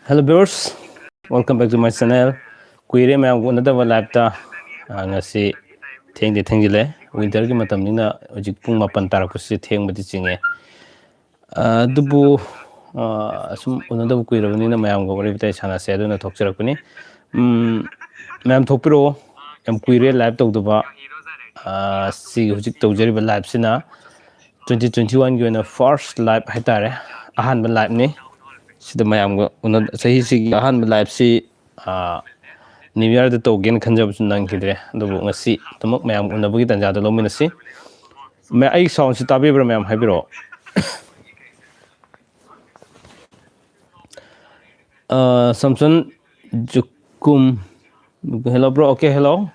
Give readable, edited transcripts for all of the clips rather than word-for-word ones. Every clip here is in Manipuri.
Hello viewers, welcome back to my channel. Kuire mayam unadaba live ta ngasi thengile winter gi matam nina hojik pung mapan tarakpusi thengmadi chinge dubu sum unadaba kuirabani na mayam go wari bitai sana se aduna thokcharakpani mayam thokpiro yam kuire live tawduba si hojik tawjariba live sina 2021 gi na first live haitare ahanba live ni sida mayam go una sahi sigi ahanba live si New Year da togen khanjab nang kidre dubu ngasi tumak mayam unabagi tanja da lominasi me ai sound si tabi bra mayam habiro Samson Jukum hello bro okay hello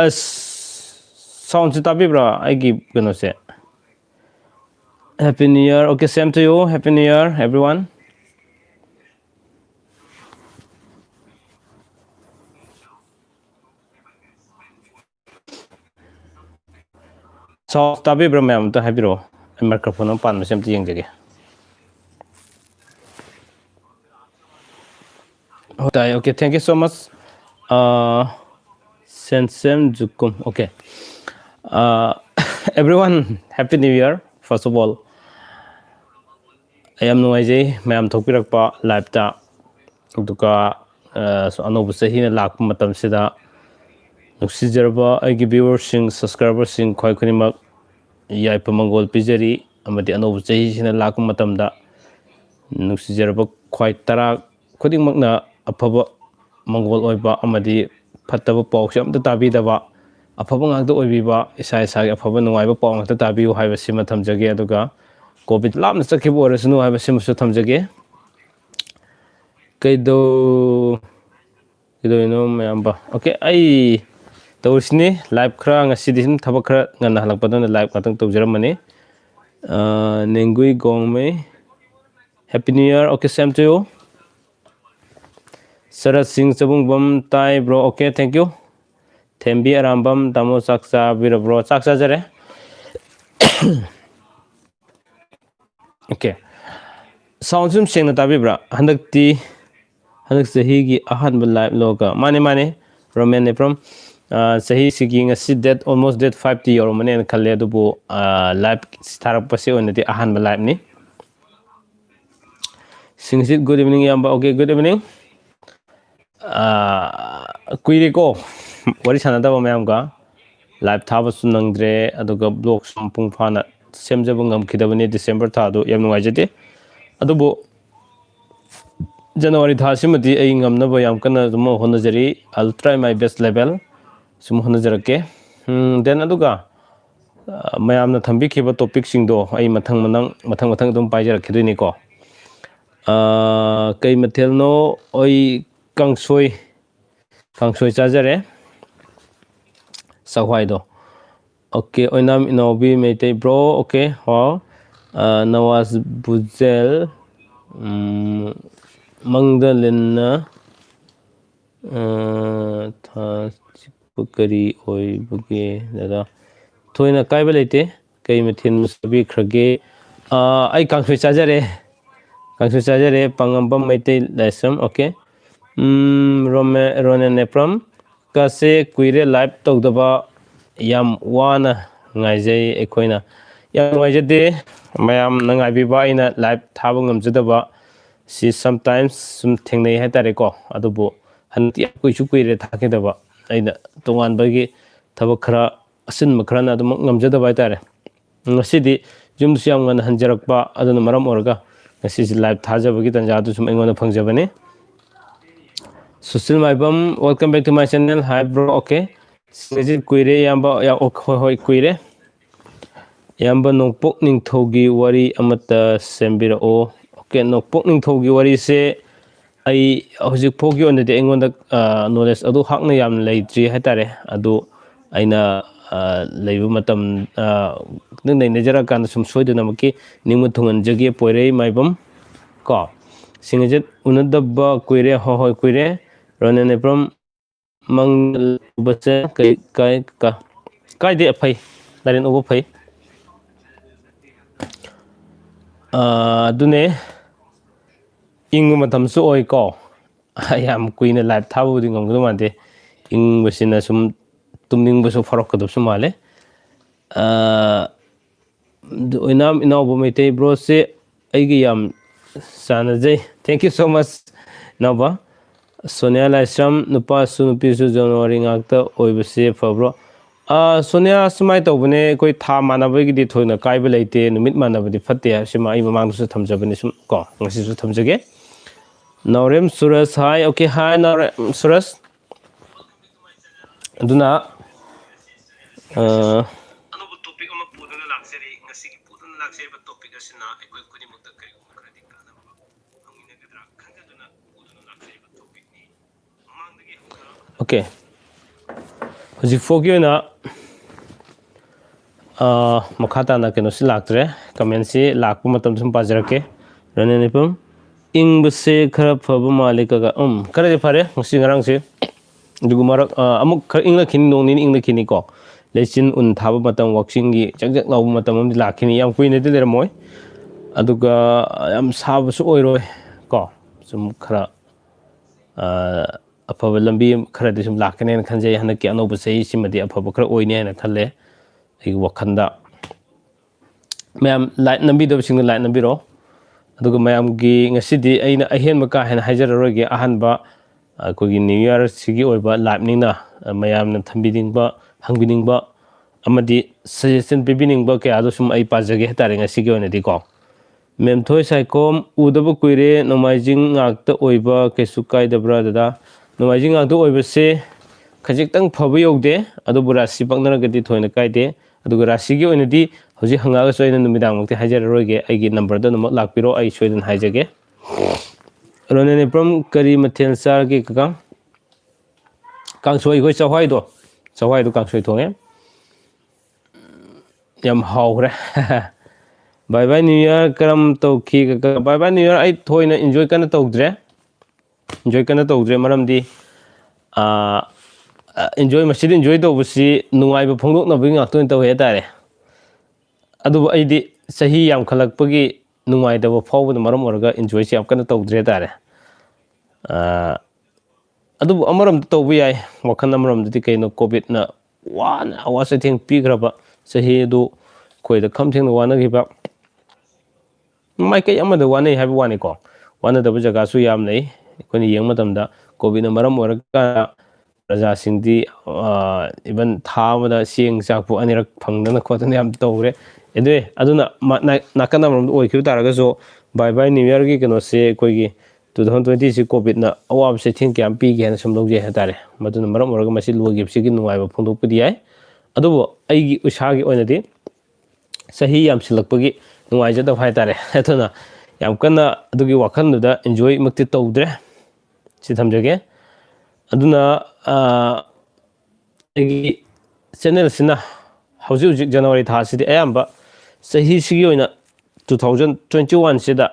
sound si tabi bra I give gonna say Happy New Year okay same to you Happy New Year everyone So tabi bro mayam to habiro microphone pan ma sem ti yeng jage okay thank you so much Sensem Jukum okay everyone Happy New Year first of all I am noisy mayam thopirakpa live ta duka so anobu sahi na lak matam sida nuksijarba aigi viewers sing subscribers sing khoi khunimak yai pamangol pijari amadi anobu sahi sina lak matam da nuksijarba khoi tara khuding makna afaba mangol oiba amadi phattaba pawse amta tabi daba afaba ngakta oibiba isa isa afaba nungaiba paw ngakta tabi u haiba sima thamjage aduga covid lamna sakhibu orasunu haiba sima su thamjage kaido ino mayamba okay ai tawsni live khra ngasidi sim thaba khra ngana halakpadona live ngatang tawjaramani nengui gongme Happy New Year okay same to you Sarat Singh Sabungbam Tai bro okay thank you Thembi Arambam Tamo Saksa Bira bro Saksa jare okay sound sum sengna tabi bra handakti handak sahi gi ahanba live loga mane roman ne from sahi sigi ngasi date almost date 5 ti euro mane khalle dubu live startup pase onati ahanba live ni singsit good evening yamba okay good evening kuire ko wari sanadaba mayam ga live thaba sunangdre aduga blog sampung phana semjaba ngamkhidabani December tha do yam nuwaijate adubu January tha simati ai ngamnaba yam kana dum honajari I'll try my best level sum honajarake then aduga mayamna thambi khiba topic sing do ai mathang dum paijarakhidoini ko kai mathelno oi kangsoi chajare sahwai do okay oinam inobi meitei bro okay ho Nawaz Buzel Mangdalena tha chipukari oi buge dada thoina kaiba leite kai mathin musabi khrage ai kangsoi chajare pangambam meitei lesam okay Ronen from kase kuire live tawdaba yam wana ngaijai ekoina yam ngaijade mayam nangaibiba ina live thaba ngamjadaba si sometimes sum thengnei haitare ko adubu hanti kuisu kuire thakidaba aina tongan bagi thaba khara asin makhran adum ngamjadaba haitare ngasidi jum siam ngan hanjarakpa aduna maram orga ngasi live thajabagi tanja du sum engona phangjabani Susil Maibam, welcome back to my channel. Hi bro, okay. Singajit kuire yamba ya hoi kuire. Yamba nokpok ning thogi wari amata sembira o. Okay, nokpok ning thogi wari se ai hojik phogi onde de engonda knowledge adu hakna yam leitri hatare adu aina leibu matam nang nei nejara kan sum soiduna maki ningmu thungan jage poirei maibam ko. Singajit unadabba kuire hoi kuire. Ronen from Mang Basa kai de phai darin obo phai dune ꯏꯪꯕ ꯃꯇꯝꯁꯨ ꯑꯣꯏꯀꯣ ꯌꯥꯝ ꯀꯨꯏꯅ ꯂꯥꯏꯚ ꯊꯥꯕꯕꯨꯗꯤ ꯉꯝꯒꯗꯧ ꯃꯥꯟꯗꯦ ꯏꯪꯕꯁꯤꯅ ꯁꯨꯝ ꯇꯨꯝꯅꯤꯡꯕꯁꯨ ꯐꯥꯎꯔꯛꯀꯗꯕꯁꯨ ꯃꯥꯜꯂꯦ ꯑꯣꯏꯅꯥꯝ ꯏꯅꯥꯎꯕ ꯃꯩꯇꯩ ꯕ꯭ꯔꯣꯁꯦ ꯑꯩꯒꯤ ꯌꯥꯝ ꯆꯥꯟꯅꯖꯩ ꯊꯦꯡꯛ ꯌꯨ ꯁꯣ ꯃꯆ ꯏꯅꯥꯎꯕ ꯁꯣꯅꯤꯌꯥ ꯂꯥꯏꯁ꯭ꯔꯝ ꯅꯨꯄꯥꯁꯨ ꯅꯨꯄꯤꯁꯨ ꯖꯅꯋꯥꯔꯤ ꯉꯥꯛꯇ ꯑꯣꯏꯕꯁꯦ ꯐꯕ꯭ꯔꯣ ꯁꯣꯅꯤꯌꯥ ꯁꯨꯃꯥꯏꯅ ꯇꯧꯕꯅꯦ ꯑꯩꯈꯣꯏ ꯊꯥ ꯃꯥꯟꯅꯕꯒꯤꯗꯤ ꯊꯣꯏꯅ ꯀꯥꯏꯕ ꯂꯩꯇꯦ ꯅꯨꯃꯤꯠ ꯃꯥꯟꯅꯕꯗꯤ ꯐꯠꯇꯦ ꯍꯥꯏꯕꯁꯤꯃ ꯑꯩ ꯃꯃꯥꯡꯗꯁꯨ ꯊꯝꯖꯕꯅꯤ ꯁꯨꯝ ꯀꯣ ꯉꯁꯤꯁꯨ ꯊꯝꯖꯒꯦ ꯅꯥꯎꯔꯦꯝ ꯁꯨꯔꯁ ꯍꯥꯏ ꯑꯣꯀꯦ ꯍꯥꯏ ꯅꯥꯎꯔꯦꯝ ꯁꯨꯔꯁ ꯑꯗꯨꯅ ꯑꯅꯧꯕ ꯇꯣꯄꯤꯛ ꯑꯃ ꯄꯨꯗꯨꯅ ꯂꯥꯛꯆꯔꯤ ꯉꯁꯤꯒꯤ ꯄꯨꯗꯨꯅ ꯂꯥꯛꯆꯔꯤꯕ ꯇꯣꯄꯤꯛ ꯑꯁꯤꯅ ꯑꯩꯈꯣꯏ ꯈꯨꯗꯤꯡꯃꯛꯇ ꯀꯔꯤꯒꯨꯝꯕ ꯈꯔꯗꯤ ꯀꯥꯟꯅꯕ ꯐꯪꯃꯤꯟꯅꯒꯗ꯭ꯔꯥ ꯈꯟꯖꯗꯨꯅ ꯄꯨꯗꯨꯅ ꯂꯥꯛꯆꯔꯤꯕ ꯇꯣꯄꯤꯛꯅꯤ ꯃꯃꯥꯡꯗꯒꯤ ꯍꯧꯅ ꯑꯣꯀꯦ ꯍꯧꯖꯤꯛ ꯐꯥꯎꯒꯤ ꯑꯣꯏꯅ ꯃꯈꯥ ꯇꯥꯅ ꯀꯩꯅꯣꯁꯤ ꯂꯥꯛꯇ꯭ꯔꯦ ꯀꯃꯦꯟꯁꯤ ꯂꯥꯛꯄ ꯃꯇꯝꯗ ꯁꯨꯝ ꯄꯥꯖꯔꯛꯀꯦ ꯔꯅꯤꯄꯝ ꯏꯪꯕꯁꯦ ꯈꯔ ꯐꯕ ꯃꯥꯜꯂꯤ ꯀꯒ ꯈꯔꯗꯤ ꯐꯔꯦ ꯉꯁꯤ ꯉꯔꯥꯡꯁꯦ ꯑꯗꯨꯒ ꯃꯔꯛ ꯑꯃꯨꯛ ꯈꯔ ꯏꯪꯂꯛꯈꯤꯅꯤ ꯅꯣꯡ ꯅꯤꯅꯤ ꯏꯪꯂꯛꯈꯤꯅꯤꯀꯣ ꯂꯩꯆꯤꯟ ꯎꯟ ꯊꯥꯕ ꯃꯇꯝ ꯋꯥꯛꯆꯤꯡꯒꯤ ꯆꯛ ꯂꯥꯎꯕ ꯃꯇꯝ ꯑꯃꯗꯤ ꯂꯥꯛꯈꯤꯅꯤ ꯌꯥꯝ ꯀꯨꯏꯅꯗꯤ ꯂꯩꯔꯝꯃꯣꯏ ꯑꯗꯨꯒ ꯌꯥꯝ ꯁꯥꯕꯁꯨ ꯑꯣꯏꯔꯣꯏ ꯀꯣ ꯁꯨꯝ ꯈꯔ ꯑꯐꯕ ꯂꯝꯕꯤ ꯈꯔꯗꯤ ꯁꯨꯝ ꯂꯥꯛꯀꯅꯦꯅ ꯈꯟꯖꯩ ꯍꯟꯗꯛꯀꯤ ꯑꯅꯧꯕ ꯆꯍꯤꯁꯤꯃꯗꯤ ꯑꯐꯕ ꯈꯔ ꯑꯣꯏꯅꯤ ꯍꯥꯏꯅ ꯈꯜꯂꯦ ꯑꯩꯒꯤ ꯋꯥꯈꯜꯗ ꯃꯌꯥꯝ ꯂꯥꯏꯠ ꯅꯝꯕꯤꯗꯕꯁꯤꯡꯅ ꯂꯥꯏꯠ ꯅꯝꯕꯤꯔꯛꯑꯣ ꯑꯗꯨꯒ ꯃꯌꯥꯝꯒꯤ ꯉꯁꯤꯗꯤ ꯑꯩꯅ ꯑꯍꯦꯟꯕ ꯀꯥ ꯍꯦꯟꯅ ꯍꯥꯏꯖꯔꯔꯣꯏꯒꯦ ꯑꯍꯥꯟꯕ ꯑꯩꯈꯣꯏꯒꯤ ꯅ꯭ꯌꯨ ꯏꯌꯥꯔꯁꯤꯒꯤ ꯑꯣꯏꯕ ꯂꯥꯏꯞꯅꯤꯅ ꯃꯌꯥꯝꯅ ꯊꯝꯕꯤꯅꯤꯡꯕ ꯍꯪꯕꯤꯅꯤꯡꯕ ꯑꯃꯗꯤ ꯁꯖꯦꯁꯟ ꯄꯤꯕꯤꯅꯤꯡꯕ ꯀꯌꯥꯗꯣ ꯁꯨꯝ ꯑꯩ ꯄꯥꯖꯒꯦ ꯍꯥꯏꯇꯥꯔꯦ ꯉꯁꯤꯒꯤ ꯑꯣꯏꯅꯗꯤꯀꯣ ꯃꯦꯝꯊꯣꯏ ꯁꯥꯏꯈꯣꯝ ꯎꯗꯕ ꯀꯨꯏꯔꯦ ꯅꯣꯡꯃꯥꯏꯖꯤꯡ ꯉꯥꯛꯇ ꯑꯣꯏꯕ ꯀꯩꯁꯨ ꯀꯥꯏꯗꯕ꯭ꯔꯥ ꯗꯗꯥ ꯅꯣꯡꯃꯥꯏꯖꯤꯡ ꯉꯥꯛꯇ ꯑꯣꯏꯕꯁꯦ ꯈꯖꯤꯛꯇꯪ ꯐꯕ ꯌꯧꯗꯦ ꯑꯗꯨꯕꯨ ꯔꯥꯁꯤ ꯄꯛꯅꯔꯒꯗꯤ ꯊꯣꯏꯅ ꯀꯥꯏꯗꯦ ꯑꯗꯨꯒ ꯔꯥꯁꯤꯒꯤ ꯑꯣꯏꯅꯗꯤ ꯍꯧꯖꯤꯛ ꯍꯪꯉꯛꯑꯒꯁꯨ ꯑꯩꯅ ꯅꯨꯃꯤꯗꯥꯡꯃꯛꯇꯤ ꯍꯥꯏꯖꯔꯔꯣꯏꯒꯦ ꯑꯩꯒꯤ ꯅꯝꯕꯔꯗ ꯑꯗꯨꯃꯛ ꯂꯥꯛꯄꯤꯔꯣ ꯑꯩ ꯁꯣꯏꯗꯅ ꯍꯥꯏꯖꯒꯦ ꯔꯣꯅꯦꯅꯦꯄ꯭ꯔꯝ ꯀꯔꯤ ꯃꯊꯦꯜ ꯆꯥꯔꯒꯦ ꯀꯀꯥ ꯀꯥꯡꯁꯣꯏ ꯑꯩꯈꯣꯏ ꯆꯋꯥꯏꯗꯣ ꯀꯥꯡꯁꯣꯏ ꯊꯣꯡꯉꯦ ꯌꯥꯝ ꯍꯥꯎꯈ꯭ꯔꯦ ꯕꯥꯏ ꯕꯥꯏ ꯅ꯭ꯌꯨ ꯏꯌꯥꯔ ꯀꯔꯝ ꯇꯧꯈꯤ ꯕꯥꯏ ꯕꯥꯏ ꯅ꯭ꯌꯨ ꯏꯌꯥꯔ ꯑꯩ ꯊꯣꯏꯅ ꯏꯟꯖꯣꯏ ꯀꯟꯅ ꯇꯧꯗ꯭ꯔꯦ ꯃꯔꯝꯗꯤ ꯃꯁꯤꯗ ꯏꯟꯖꯣꯏ ꯇꯧꯕꯁꯤ ꯅꯨꯡꯉꯥꯏꯕ ꯐꯣꯡꯗꯣꯛꯅꯕꯒꯤ ꯉꯥꯛꯇ ꯇꯧꯋꯦ ꯍꯥꯏꯇꯥꯔꯦ ꯑꯗꯨꯕꯨ ꯑꯩꯗꯤ ꯆꯍꯤ ꯌꯥꯝꯈꯠꯂꯛꯄꯒꯤ ꯅꯨꯡꯉꯥꯏꯇꯕ ꯐꯥꯎꯕꯅ ꯃꯔꯝ ꯑꯣꯏꯔꯒ ꯏꯟꯖꯣꯏꯁꯤ ꯌꯥꯝ ꯀꯟꯅ ꯇꯧꯗ꯭ꯔꯦ ꯍꯥꯏꯇꯥꯔꯦ ꯑꯗꯨꯕꯨ ꯑꯃꯔꯣꯝꯗ ꯇꯧꯕ ꯌꯥꯏ ꯋꯥꯈꯜ ꯑꯃꯔꯣꯝꯗꯗꯤ ꯀꯩꯅꯣ ꯀꯣꯚꯤꯠꯅ ꯋꯥꯅ ꯑꯋꯥ ꯆꯩꯊꯦꯡ ꯄꯤꯈ꯭ꯔꯕ ꯆꯍꯤ ꯑꯗꯨ ꯑꯩꯈꯣꯏꯗ ꯈꯝ ꯊꯦꯡꯅ ꯋꯥꯅꯈꯤꯕ ꯃꯥꯏꯀꯩ ꯑꯃꯗ ꯋꯥꯅꯩ ꯍꯥꯏꯕ ꯋꯥꯅꯤꯀꯣ ꯋꯥꯅꯗꯕ ꯖꯒꯥꯁꯨ ꯌꯥꯝ ꯂꯩ ꯑꯩꯈꯣꯏꯅ ꯌꯦꯡꯕ ꯃꯇꯝꯗ ꯀꯣꯚꯤꯠꯅ ꯃꯔꯝ ꯑꯣꯏꯔꯒ ꯄ꯭ꯔꯖꯥꯁꯤꯡꯗꯤ ꯏꯚꯟ ꯊꯥ ꯑꯃꯗ ꯆꯦꯡ ꯆꯥꯛꯄꯨ ꯑꯅꯤꯔꯛ ꯐꯪꯗꯅ ꯈꯣꯠꯇꯅ ꯌꯥꯝ ꯇꯧꯈ꯭ꯔꯦ ꯑꯗꯨꯅ ꯅꯥꯀꯟ ꯑꯃꯔꯣꯝꯗ ꯑꯣꯏꯈꯤꯕ ꯇꯥꯔꯒꯁꯨ ꯕꯥꯏ ꯕꯥꯏ ꯅ꯭ꯌꯨ ꯏꯌꯥꯔꯒꯤ ꯀꯩꯅꯣꯁꯦ ꯑꯩꯈꯣꯏꯒꯤ 2020ꯁꯤ ꯀꯣꯚꯤꯠꯅ ꯑꯋꯥꯕ ꯆꯩꯊꯦꯡ ꯀꯌꯥꯝ ꯄꯤꯒꯦ ꯍꯥꯏꯅ ꯁꯨꯝ ꯂꯧꯖꯩ ꯍꯥꯏꯇꯥꯔꯦ ꯃꯗꯨꯅ ꯃꯔꯝ ꯑꯣꯏꯔꯒ ꯃꯁꯤ ꯂꯣꯏꯈꯤꯕꯁꯤꯒꯤ ꯅꯨꯡꯉꯥꯏꯕ ꯐꯣꯡꯗꯣꯛꯄꯗꯤ ꯌꯥꯏ ꯑꯗꯨꯕꯨ ꯑꯩꯒꯤ ꯏꯁꯥꯒꯤ ꯑꯣꯏꯅꯗꯤ ꯆꯍꯤ ꯌꯥꯝꯁꯤꯜꯂꯛꯄꯒꯤ ꯅꯨꯡꯉꯥꯏꯖꯗꯕ ꯍꯥꯏꯇꯥꯔꯦ ꯑꯗꯨꯅ ꯌꯥꯝ ꯀꯟꯅ ꯑꯗꯨꯒꯤ ꯋꯥꯈꯜꯗꯨꯗ ꯏꯟꯖꯣꯏꯃꯛꯇꯤ ꯇꯧꯗ꯭ꯔꯦ ꯁꯤ ꯊꯝꯖꯒꯦ ꯑꯗꯨꯅ ꯑꯩꯒꯤ ꯆꯦꯅꯦꯜꯁꯤꯅ ꯍꯧꯖꯤꯛ ꯍꯧꯖꯤꯛ ꯖꯅꯋꯥꯔꯤ ꯊꯥꯁꯤꯗꯤ ꯑꯌꯥꯝꯕ ꯆꯍꯤꯁꯤꯒꯤ ꯑꯣꯏꯅ 2021ꯁꯤꯗ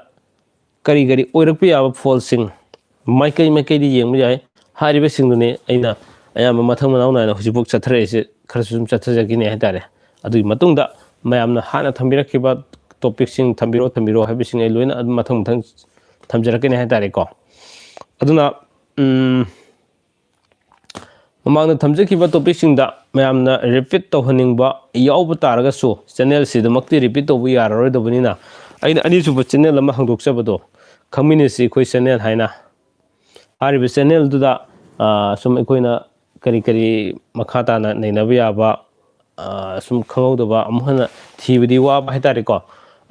ꯀꯔꯤ ꯀꯔꯤ ꯑꯣꯏꯔꯛꯄ ꯌꯥꯕ ꯐꯣꯜꯁꯤꯡ ꯃꯥꯏꯀꯩꯗ ꯌꯦꯡꯕ ꯌꯥꯏ ꯍꯥꯏꯔꯤꯕꯁꯤꯡꯗꯨꯅꯤ ꯑꯩꯅ ꯑꯌꯥꯝꯕ ꯃꯊꯪ ꯃꯅꯥꯎ ꯅꯥꯏꯅ ꯍꯧꯖꯤꯛꯐꯥꯎ ꯆꯠꯊꯔꯛꯏꯁꯦ ꯈꯔꯁꯨ ꯁꯨꯝ ꯆꯠꯊꯖꯈꯤꯅꯤ ꯍꯥꯏꯇꯥꯔꯦ ꯑꯗꯨꯒꯤ ꯃꯇꯨꯡꯗ ꯃꯌꯥꯝꯅ ꯍꯥꯟꯅ ꯊꯝꯕꯤꯔꯛꯈꯤꯕ ꯇꯣꯄꯤꯛꯁꯤꯡ ꯊꯝꯕꯤꯔꯣ ꯍꯥꯏꯕꯁꯤꯡ ꯑꯩ ꯂꯣꯏꯅ ꯑꯗꯨꯝ ꯃꯊꯪ ꯊꯝꯖꯔꯛꯀꯅꯤ ꯍꯥꯏꯇꯥꯔꯦꯀꯣ ꯑꯗꯨꯅ ꯃꯃꯥꯡꯗ ꯊꯝꯖꯈꯤꯕ ꯇꯣꯄꯤꯛꯁꯤꯡꯗ ꯃꯌꯥꯝꯅ ꯔꯤꯄꯤꯠ ꯇꯧꯍꯟꯅꯤꯡꯕ ꯌꯥꯎꯕ ꯇꯥꯔꯒꯁꯨ ꯆꯦꯅꯦꯜꯁꯤꯗꯃꯛꯇꯤ ꯔꯤꯄꯤꯠ ꯇꯧꯕ ꯌꯥꯔꯔꯣꯏꯗꯕꯅꯤꯅ ꯑꯩꯅ ꯑꯅꯤꯁꯨꯕ ꯆꯦꯅꯦꯜ ꯑꯃ ꯍꯥꯡꯗꯣꯛꯆꯕꯗꯣ ꯈꯪꯃꯤꯟꯅꯁꯤ ꯑꯩꯈꯣꯏ ꯆꯦꯅꯦꯜ ꯍꯥꯏꯅ ꯍꯥꯏꯔꯤꯕ ꯆꯦꯅꯦꯜꯗꯨꯗ ꯁꯨꯝ ꯑꯩꯈꯣꯏꯅ ꯀꯔꯤ ꯀꯔꯤ ꯃꯈꯥ ꯇꯥꯅ ꯅꯩꯅꯕ ꯌꯥꯕ ꯁꯨꯝ ꯈꯪꯍꯧꯗꯕ ꯑꯃꯨꯛ ꯍꯟꯅ ꯊꯤꯕꯗꯤ ꯋꯥꯕ ꯍꯥꯏꯇꯥꯔꯦꯀꯣ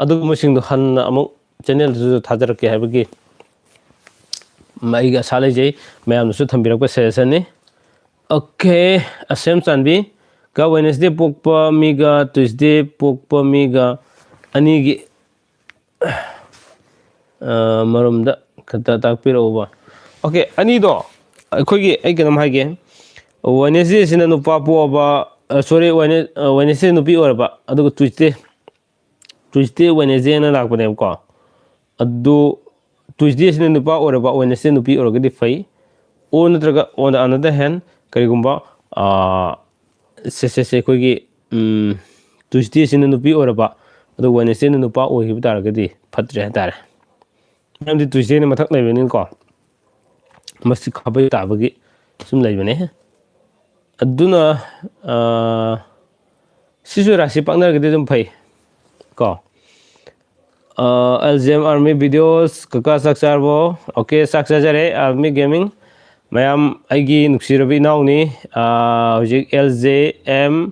ꯑꯗꯨꯒꯨꯝꯕꯁꯤꯡꯗꯣ ꯍꯟꯅ ꯑꯃꯨꯛ ꯆꯦꯅꯦꯜꯗꯨꯁꯨ ꯊꯥꯖꯔꯛꯀꯦ ꯍꯥꯏꯕꯒꯤ ꯑꯩꯒꯤ ꯑꯁꯥ ꯂꯩꯖꯩ ꯃꯌꯥꯝꯅꯁꯨ ꯊꯝꯕꯤꯔꯛꯄ ꯁꯖꯦꯁꯟꯅꯤ ꯑꯣꯀꯦ ꯑꯁꯦꯝ ꯆꯥꯟꯕꯤ ꯋꯦꯅꯦꯁꯗꯦ ꯄꯣꯛꯄ ꯃꯤꯒ ꯇ꯭ꯌꯨꯁꯗꯦ ꯄꯣꯛꯄ ꯃꯤꯒ ꯑꯅꯤꯒꯤ ꯃꯔꯝꯗ ꯈꯛꯇ ꯇꯥꯛꯄꯤꯔꯛꯎꯕ ꯑꯣꯀꯦ ꯑꯅꯤꯗꯣ ꯑꯩ ꯀꯩꯅꯣꯝ ꯍꯥꯏꯒꯦ ꯋꯦꯅꯦꯁꯗꯦꯁꯤꯅ ꯅꯨꯄꯥ ꯄꯣꯛꯑꯕ ꯁꯣꯔꯤ ꯋꯦꯅꯦꯁꯗꯦ ꯅꯨꯄꯤ ꯑꯣꯏꯔꯕ ꯑꯗꯨꯒ ꯇ꯭ꯋꯤꯁꯗꯦ ꯋꯦꯅꯦꯁꯗꯦꯅ ꯂꯥꯛꯄꯅꯦꯕꯀꯣ ꯑꯗꯨ ꯇ꯭ꯋꯤꯁꯗꯦꯁꯤꯅ ꯅꯨꯄꯥ ꯑꯣꯏꯔꯕ ꯋꯦꯅꯦꯁꯗꯦ ꯅꯨꯄꯤ ꯑꯣꯏꯔꯒꯗꯤ ꯐꯩ ꯑꯣ ꯅꯠꯇ꯭ꯔꯒ ꯑꯣꯟ ꯗ ꯑꯅꯗꯔ ꯍꯦꯟ ꯀꯔꯤꯒꯨꯝꯕ ꯑꯩꯈꯣꯏꯒꯤ ꯇ꯭ꯋꯤꯁꯗꯦꯁꯤꯅ ꯅꯨꯄꯤ ꯑꯣꯏꯔꯕ ꯑꯗꯨꯒ ꯋꯦꯅꯦꯁꯗꯦꯅ ꯅꯨꯄꯥ ꯑꯣꯏꯈꯤꯕ ꯇꯥꯔꯒꯗꯤ ꯐꯠꯇ꯭ꯔꯦ ꯍꯥꯏꯇꯥꯔꯦ ꯃꯔꯝꯗꯤ ꯇꯨꯏꯁꯗꯦꯅ ꯃꯊꯛ ꯂꯩꯕꯅꯤꯅꯀꯣ ꯃꯁꯤ ꯈꯥꯕꯩ ꯇꯥꯕꯒꯤ ꯁꯨꯝ ꯂꯩꯕꯅꯦ ꯑꯗꯨꯅ ꯁꯤꯁꯨ ꯔꯥꯁꯤ ꯄꯥꯛꯅꯔꯒꯗꯤ ꯑꯗꯨꯝ ꯐꯩ ꯀꯣ LGM Army videos kaka sak charbo okay sak chajare Army Gaming mayam aigi nuksirabi inauni hojik LJM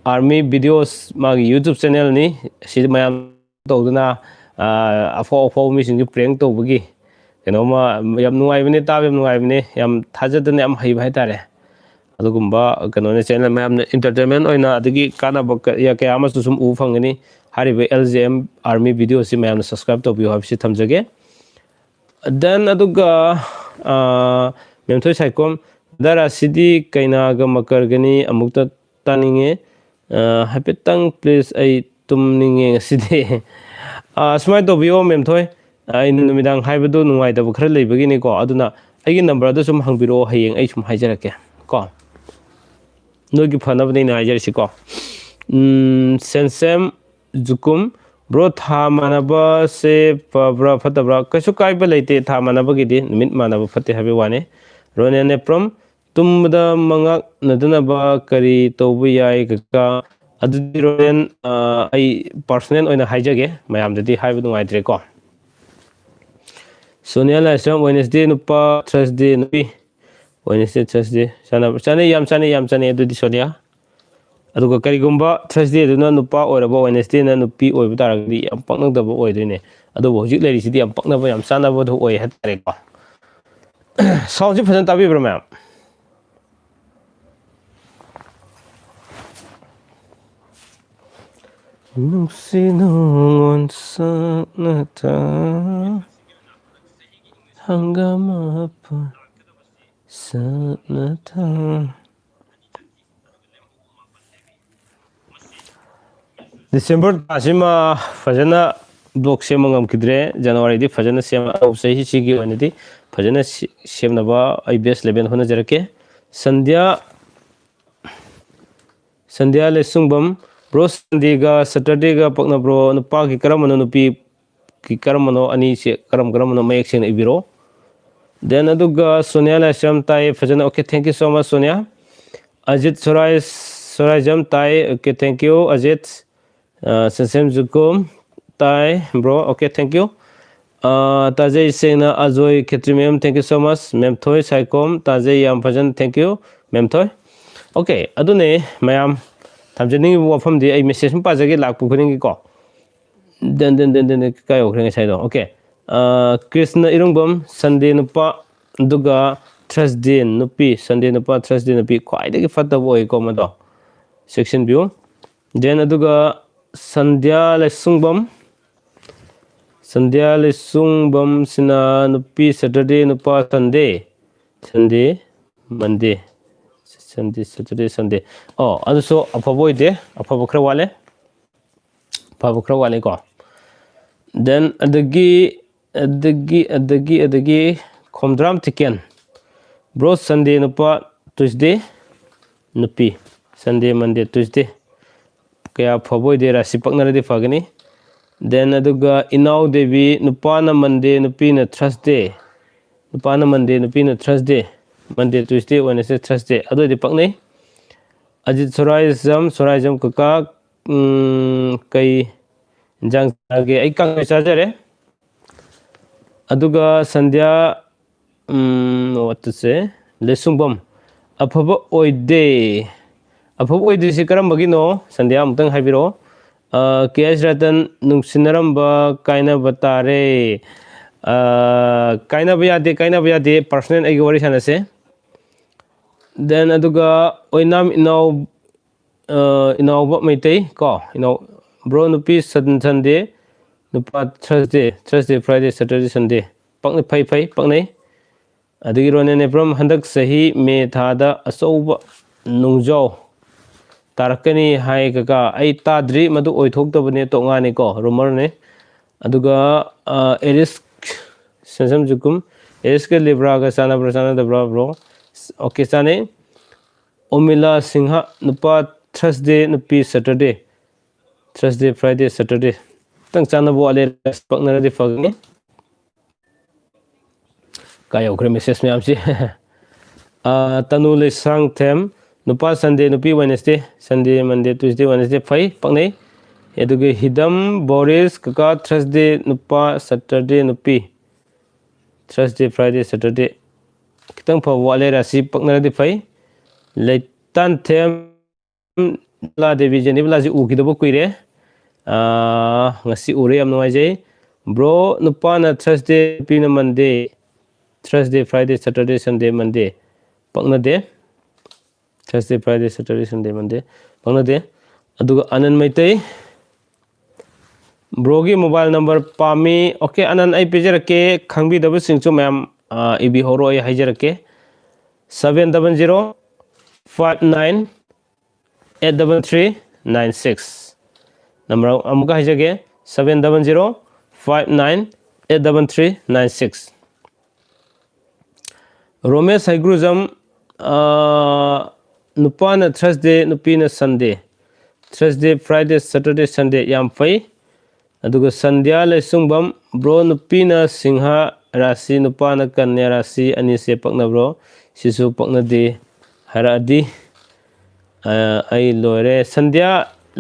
Army videos magi YouTube channel ni si mayam tawduna afo mi singi prank tawbagi kenoma yam nuaibane tab yam nuaibane yam thajadane yam haiba haitare adugumba kanone channel mayam entertainment oina adigi kanaba ya kaya amasu sum u fangani haribe LJM Army video si mayam subscribe to bi habsi thamjage then aduga memthoi saikom dara sidi kaina ga makargani amukta taninge hapetang please ai tumninge sidi smai to bio memthoi ai numidang haibadu nungai da khara leibagini ko aduna aigi number da sum hangbiro hayeng ai sum haijarake ko nogi phanabani na haijarsi ko sensem जुकुम ब्रो था मानबा से पब्रा फतब्रा कछु काइबा लेते था मानबा गिदि निमित मानबा फते हबे वाने रोने ने प्रम तुमदा मंगा नदनबा करी तोबु याय का अदुदि रोनेन आई पर्सनल ओइना हाइजगे मयाम ददि हाइबु नुवाइद्रे को सोनिया लाइसम वेडनेसडे नुपा थर्सडे नुपी वेडनेसडे थर्सडे साने याम साने अदुदि सोनिया aduga karigumba Thursday duna nupa oiraba Wednesday na nupi oiba taragdi yam paknagdaba oidoine aduba hojik lerisidi yam paknaba yam sanaba do oi hatare ko sound ji phajan tabi bro ma'am nungsinungon sanata hangama pa sanata December asima fajana block sema ngam kidre January di fajana sema sahi chigi onidi fajana semnaba ai best 11 hona jarake Sandhya le sungbam bro Sunday ga Saturday ga pakna bro nupa ki karamano nupi ki karamano ani se karamano mayek sena ibiro then aduga Sonia la sham tai fajana okay thank you so much Sonia Ajit Sorai jam tai okay thank you Ajit Sensem Jukum Tai bro okay thank you Tajay Sena Ajoy Khetri ma'am thank you so much ma'am Thoi Saikom Tajay Yam Bhajan thank you ma'am Thoi okay adune mayam thamjani wafam di ai message pa jage lakpu khring ko den kai okhreng sai do okay Krishna Irungbam Sunday nupa duga Thursday nupi Sunday nupa Thursday nupi khwai dagi fatta boy ko ma do section view then aduga Sandhya le sungbam sina nupi Saturday nupa Sunday Monday Saturday Sunday oh also apaboide apabokra wale ko then adagi khomdram tiken bro Sunday nupa Tuesday nupi Sunday Monday Tuesday kaya phaboide rasi paknaradi fagani then aduga Inau Devi nupana Monday nupina Thursday nupana Monday nupina Thursday Monday Tuesday Wednesday Thursday adu di paknai Ajit Sorai jam kaka kai jang age ai kang chajare aduga Sandhya what to say lesungbam aphaba oide si karam bagino Sandhya amtang haibiro KS Ratan nungsinaramba kaina batare kaina bayade personal ai wari sanase then aduga oinam inau ba maitai ko inau bro nupi Sunday nupa Thursday Friday Saturday Sunday pakne phai paknai adigi rone ne from handak sahi me thada asauba nungjaw tarakani hai kaka ai tadri madu oithoktabane tongani ko rumor ne aduga eris sensam jukum eris ke libra ga sana bro okay sane Omila Singha nupa Thursday nupi Saturday Friday Saturday tang chana bo ale paknara di fagni ꯀꯥꯏꯌꯧꯈ꯭ꯔꯦ ꯃꯦꯁꯦꯖ ꯃꯌꯥꯝꯁꯤ ꯇꯅꯨ ꯂꯩꯁꯥꯡ ꯊꯦꯝ ꯅꯨꯄꯥ ꯁꯟꯗꯦ ꯅꯨꯄꯤ Wednesday Sunday Monday Tuesday Wednesday ꯐꯩ ꯄꯛꯅꯩ ꯑꯗꯨꯒ ꯍꯤꯗꯝ ꯕꯣꯔꯤꯁ ꯀꯀꯥ ꯊ꯭ꯔꯁꯗꯦ ꯅꯨꯄꯥ ꯁꯇꯔꯗꯦ ꯅꯨꯄꯤ ꯊ꯭ꯔꯁꯗꯦ ꯐ꯭ꯔꯥꯏꯗꯦ ꯁꯇꯔꯗꯦ खितंग फा वाले राशि पकनरदि फै लेतान them La Devi जेनिबला ji उखिदबो कुइरे ngasi ure yam nuwaijay bro nupa na Thursday pina Monday Thursday Friday Saturday Sunday Monday paknade Thursday Friday Saturday Sunday Monday paknade aduga anan maitai brogi mobile number pami okay anan ai pejrake khangbi dabu singchu mayam ibi horo ai haijarake 700598396 number amuka haijage 700598396 Romesh Haigruzam nupana Thursday nupina Sunday Thursday Friday Saturday Sunday yam fai aduga sandhya lesungbam bro nupina Singha rasi nupana Kanya rasi anise paknabro sisu paknade haradi ai lore sandhya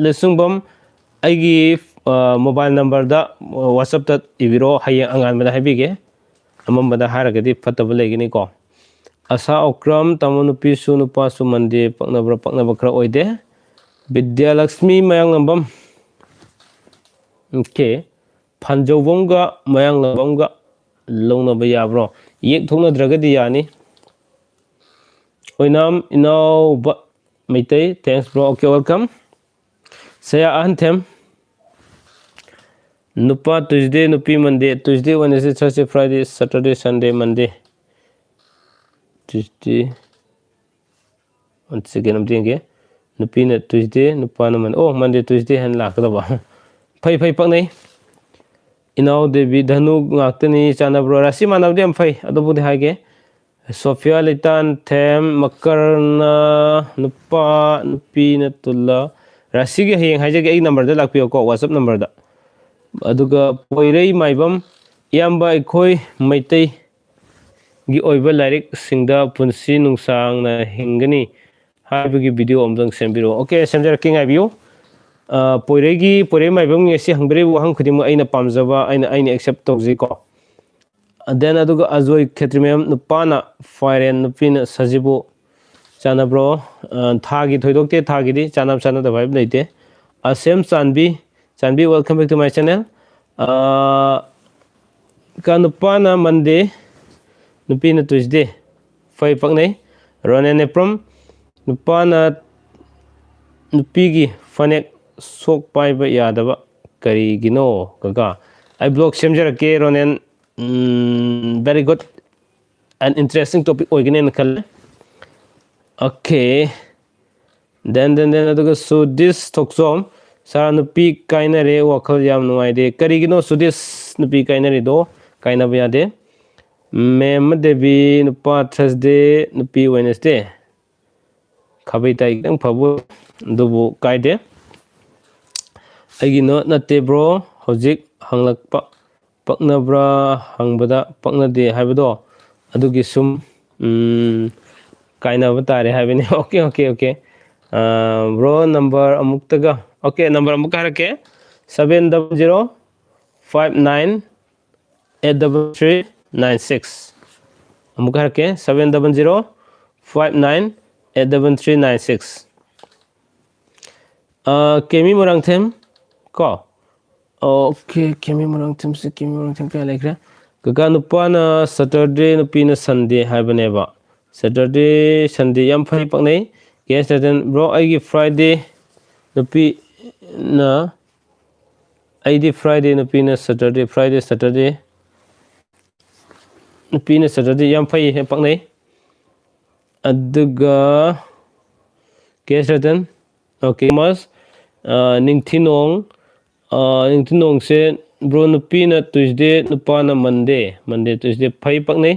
lesungbam aigi mobile number da WhatsApp ta ibiro hayang angan bada habige amambada haragadi fataba legini ko asa okram tamunupi su nupa su mande paknabro paknaba khra oide Vidya Lakshmi mayang nambam okay Panjobonga mayang nambamga longnaba yabro yek thongna dragadi yani oinam inau ba maitai thanks bro okay welcome saya antem nupa Tuesday nupi Monday Tuesday Wednesday Thursday Friday Saturday Sunday Monday Tuesday once again I'm doing it nupi na Tuesday nupa na man oh Monday Tuesday han lakdaba phai phai paknai inau devi dhanu ngaktani chanabro rasi manabdi am phai adobudi hage Sophia Litan Them Makarna nupa nupi na tulla rasi ge hayeng haijage ai number da lakpiyo ko WhatsApp number da aduga poirei maibam yamba ekhoi maitai gi oiba lyric singda punsi nungsang na hingani habigi video amdang sembiro okay semjar king abiyo poirei maibam ngesi hangbere wahang khudim aina pamjaba aina accept tawji ko then aduga azoi khetrimem nupana fairen nupina sajibu chanabro thagi thoidokte thagi di chanab da vibe leite asem chanbi welcome back to my channel kanupana Monday nupina Tuesday fai paknai ronen eprom nupana nupigi fanek sok paiba yadaba karigino kaga I blog semjarake ronen very good and interesting topic oiginen kal okay then aduga so this toksom sara nupi kainare wakhal yam nuaide karigino so this nupi kainare do kaina bayade mem devi nupa Thursday nupi Wednesday khabai tai dang phabu dubu kaide agino natte bro hojik hanglakpa paknabra hangbada paknade haibado adugi sum kaina batare haibini okay bro number amuktaga okay number amuk harake 700598396 amuk harake 700598396 kemi murangthem ko okay kemi murangthem kaya lekra kaga nupana Saturday nupina Sunday haibaneba Saturday Sunday yam phai paknai yes then bro aigi Friday nupi na aidi Friday nupi na Saturday Friday Saturday nupi na Saturday yam phai paknai aduga yes then okay mas ningthinong se bro nupi na Tuesday nupa na Monday Tuesday phai paknai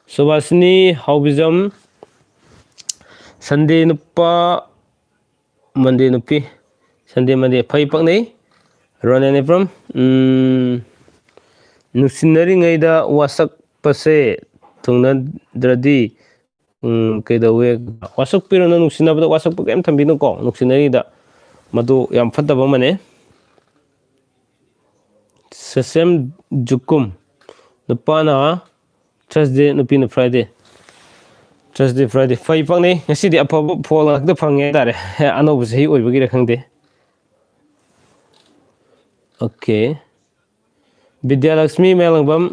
Subhasini Haubizam Sunday nupa Monday nupi Sunday Monday phai paknai ronene from nusinari ngaida wasak pase ꯊꯨꯡꯅꯗ꯭ꯔꯗꯤ ꯀꯩꯗꯧꯋꯦ ꯋꯥꯁꯛ ꯄꯤꯔꯣꯅ ꯅꯨꯡꯁꯤꯅꯕꯗ ꯋꯥꯁꯛꯄ ꯀꯩꯝ ꯊꯝꯕꯤꯅꯨꯀꯣ ꯅꯨꯡꯁꯤꯅꯔꯤꯗ ꯃꯗꯨ ꯌꯥꯝ ꯐꯠꯇꯕ ꯑꯃꯅꯦ ꯁꯦꯁꯦꯝ ꯖꯨꯀꯨꯝ ꯅꯨꯄꯥꯅ ꯊꯔꯁꯗꯦ ꯅꯨꯄꯤꯅ ꯐ꯭ꯔꯥꯏꯗꯦ ꯊꯔꯁꯗꯦ ꯐ꯭ꯔꯥꯏꯗꯦ ꯐꯩ ꯐꯪꯅꯩ ꯉꯁꯤꯗꯤ ꯑꯐꯕ ꯐꯣꯜ ꯉꯥꯛꯇ ꯐꯪꯉꯦ ꯍꯥꯏꯇꯥꯔꯦ ꯑꯅꯧꯕ ꯆꯍꯤ ꯑꯣꯏꯕꯒꯤꯔ ꯈꯪꯗꯦ ꯑꯣꯀꯦ ꯕꯤꯗ꯭ꯌꯥꯂꯛꯁꯃꯤ ꯃꯌꯥꯡꯂꯪꯕꯝ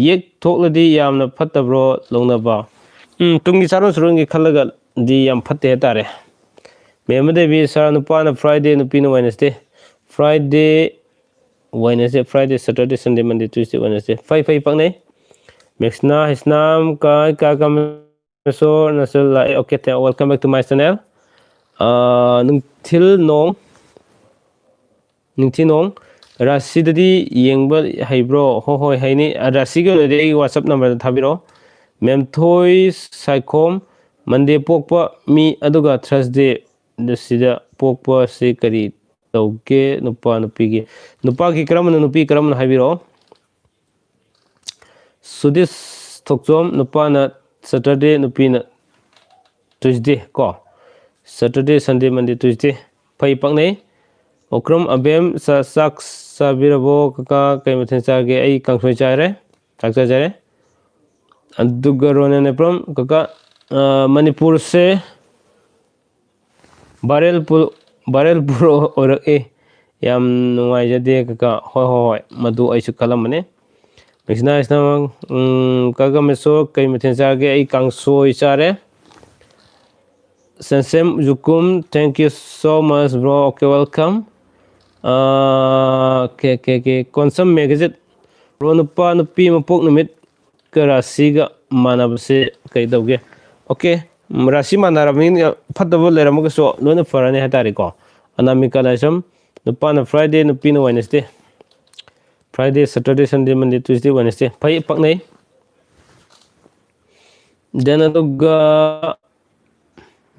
ꯌꯦꯛ ꯊꯣꯛꯂꯗꯤ ꯌꯥꯝꯅ ꯐꯠꯇꯕ꯭ꯔꯣ ꯂꯧꯅꯕ ꯇꯨꯡꯒꯤ ꯆꯥꯔꯣꯟ ꯁꯨꯔꯣꯟꯒꯤ ꯈꯜꯂꯒꯗꯤ ꯌꯥꯝ ꯐꯠꯇꯦ ꯍꯥꯏꯇꯥꯔꯦ ꯃꯦꯝꯃꯗꯦꯕꯤ ꯁꯥꯔ ꯅꯨꯄꯥꯅ ꯐ꯭ꯔꯥꯏꯗꯦ ꯅꯨꯄꯤꯅ Wednesday Friday Wednesday Friday Saturday Sunday Monday Tuesday Wednesday ꯐꯩ ꯄꯛꯅꯩ ꯃꯦꯛꯁꯅꯥ ꯍꯤꯁꯅꯥꯝ ꯀꯥꯁꯣꯔ ꯅꯁꯜ ꯂꯥꯛꯑꯦ okay welcome back to my channel ꯅꯨꯡꯊꯤꯜ ꯅꯣꯡ ꯅꯤꯡꯊꯤꯅꯣꯡ ꯔꯥꯁꯤꯗꯗꯤ ꯌꯦꯡꯕ ꯍꯩꯕ꯭ꯔꯣ ꯍꯣꯏ ꯍꯩꯅꯤ ꯔꯥꯁꯤꯒꯤ ꯑꯣꯏꯅꯗꯤ ꯑꯩꯒꯤ ꯋꯥꯆꯞ ꯅꯝꯕꯔꯗ ꯊꯥꯕꯤꯔꯛꯑꯣ ꯃꯦꯝꯊꯣꯏ ꯁꯥꯏꯈꯣꯝ ꯃꯟꯗꯦ ꯄꯣꯛꯄ ꯃꯤ ꯑꯗꯨꯒ ꯊꯔꯁꯗꯦ ꯁꯤꯗ ꯄꯣꯛꯄ ꯑꯁꯤ ꯀꯔꯤ ꯇꯧꯒꯦ ꯅꯨꯄꯥ ꯅꯨꯄꯤꯒꯤ ꯅꯨꯄꯥꯒꯤ ꯀꯔꯝꯕꯅ ꯅꯨꯄꯤ ꯀꯔꯝꯕꯅ ꯍꯥꯏꯕꯤꯔꯛꯑꯣ ꯁꯨꯗꯤꯁ ꯊꯣꯛꯆꯣꯝ ꯅꯨꯄꯥꯅ ꯁꯦꯇꯔꯗꯦ ꯅꯨꯄꯤꯅ ꯇ꯭ꯌꯨꯁꯗꯦ ꯀꯣ ꯁꯦꯇꯔꯗꯦ ꯁꯟꯗꯦ ꯃꯟꯗꯦ ꯇ꯭ꯌꯨꯁꯗꯦ ꯐꯩ ꯄꯛꯅꯩ ꯑꯣꯀ꯭ꯔꯝ ꯑꯕꯦꯝ ꯆꯥꯛ ꯆꯥꯕꯤꯔꯕꯣ ꯀꯀꯥ ꯀꯩ ꯃꯊꯦꯜ ꯆꯥꯒꯦ ꯑꯩ ꯀꯥꯡꯁꯣꯏ ꯆꯥꯔꯦ ꯆꯥꯛ ꯆꯥꯖꯔꯦ ꯑꯗꯨꯒ ꯔꯣꯅꯦꯅꯦꯄ꯭ꯔꯝ ꯀꯀꯥ ꯃꯅꯤꯄꯨꯔꯁꯦ ꯚꯥꯏꯔꯦꯜ ꯄꯨꯔ ꯑꯣꯏꯔꯛꯏ ꯌꯥꯝ ꯅꯨꯡꯉꯥꯏꯖꯗꯦ ꯀꯀꯥ ꯍꯣꯏ ꯃꯗꯨ ꯑꯩꯁꯨ ꯈꯜꯂꯝꯕꯅꯦ ꯃꯦꯛꯁꯤꯅꯥ ꯏꯁꯅꯥ ꯀꯒꯃꯦꯁꯣꯔ ꯀꯩ ꯃꯊꯦꯜ ꯆꯥꯒꯦ ꯑꯩ ꯀꯥꯡꯁꯣꯏ ꯆꯥꯔꯦ ꯁꯦꯟꯁꯦꯝ ꯖꯨꯀꯨꯝ thank you so much bro okay welcome Konsam Meghajit bro ꯅꯨꯄꯥ ꯅꯨꯄꯤ ꯃꯄꯣꯛ ꯅꯨꯃꯤꯠꯀ ꯔꯥꯁꯤꯒ ꯃꯥꯟꯅꯕꯁꯦ ꯀꯩꯗꯧꯒꯦ ꯑꯣꯀꯦ ꯔꯥꯁꯤ ꯃꯥꯟꯅꯔꯕꯅꯤꯅ ꯐꯠꯇꯕ ꯂꯩꯔꯝꯃꯒꯁꯨ ꯂꯣꯏꯅ ꯐꯔꯅꯤ ꯍꯥꯏꯇꯥꯔꯦꯀꯣ ꯑꯅꯥꯃꯤꯀꯥ ꯂꯥꯏꯁꯝ ꯅꯨꯄꯥꯅ ꯐ꯭ꯔꯥꯏꯗꯦ ꯅꯨꯄꯤꯅ Wednesday Friday Saturday Sunday Monday Tuesday Wednesday ꯐꯩ ꯄꯛꯅꯩ ꯗꯦꯟ ꯑꯗꯨꯒ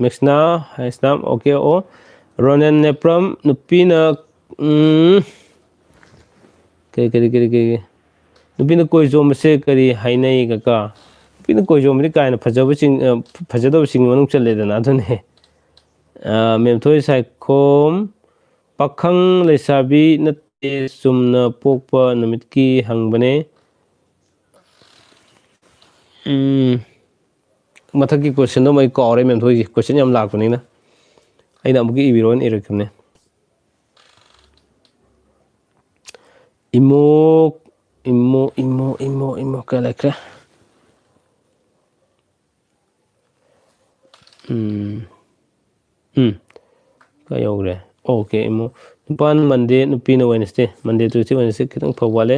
ꯃꯦꯛꯁꯅꯥ ꯍꯥꯏꯁꯅꯥꯝ ꯑꯣꯀꯦ ꯔꯣꯅꯦꯟ ꯅꯦꯄ꯭ꯔꯝ ꯅꯨꯄꯤꯅ ꯀꯔꯤ ꯅꯨꯄꯤꯅ ꯀꯣꯏ ꯆꯣꯝꯕꯁꯦ ꯀꯔꯤ ꯍꯥꯏꯅꯩ ꯀꯀꯥ ꯅꯨꯄꯤꯅ ꯀꯣꯏ ꯆꯣꯝꯕꯗꯤ ꯀꯥꯏꯅ ꯐꯖꯗꯕꯁꯤꯡꯒꯤ ꯃꯅꯨꯡ ꯆꯜꯂꯦꯗꯅ ꯑꯗꯨꯅꯦ ꯃꯦꯝꯊꯣꯏ ꯁꯥꯏꯈꯣꯝ ꯄꯥꯈꯪ ꯂꯩꯁꯥꯕꯤ ꯅꯠꯇꯦ ꯆꯨꯝꯅ ꯄꯣꯛꯄ ꯅꯨꯃꯤꯠꯀꯤ ꯍꯪꯕꯅꯦ ꯃꯊꯛꯀꯤ ꯀꯣꯏꯁꯟꯗꯣ ꯑꯩ ꯀꯥꯎꯔꯦ ꯃꯦꯝꯊꯣꯏꯒꯤ ꯀꯣꯏꯁꯟ ꯌꯥꯝ ꯂꯥꯛꯄꯅꯤꯅ ꯑꯩꯅ ꯑꯃꯨꯛꯀ ꯏꯕꯤꯔꯣꯅ ꯏꯔꯛꯈꯤꯕꯅꯦ ꯏꯃꯣ ꯀꯩ ꯂꯩꯈ꯭ꯔꯦ ꯀꯥꯏ ꯌꯧꯈ꯭ꯔꯦ ꯑꯣꯀꯦ ꯏꯃꯣ ꯅꯨꯄꯥꯅ ꯃꯟꯗꯦ ꯅꯨꯄꯤꯅ ꯋꯦꯅꯁꯗꯦ ꯃꯟꯗꯦ ꯇ꯭ꯌꯨꯁꯗꯦ ꯋꯦꯅꯁꯗꯦ ꯈꯤꯇꯪ ꯐꯕ ꯋꯥꯠꯂꯦ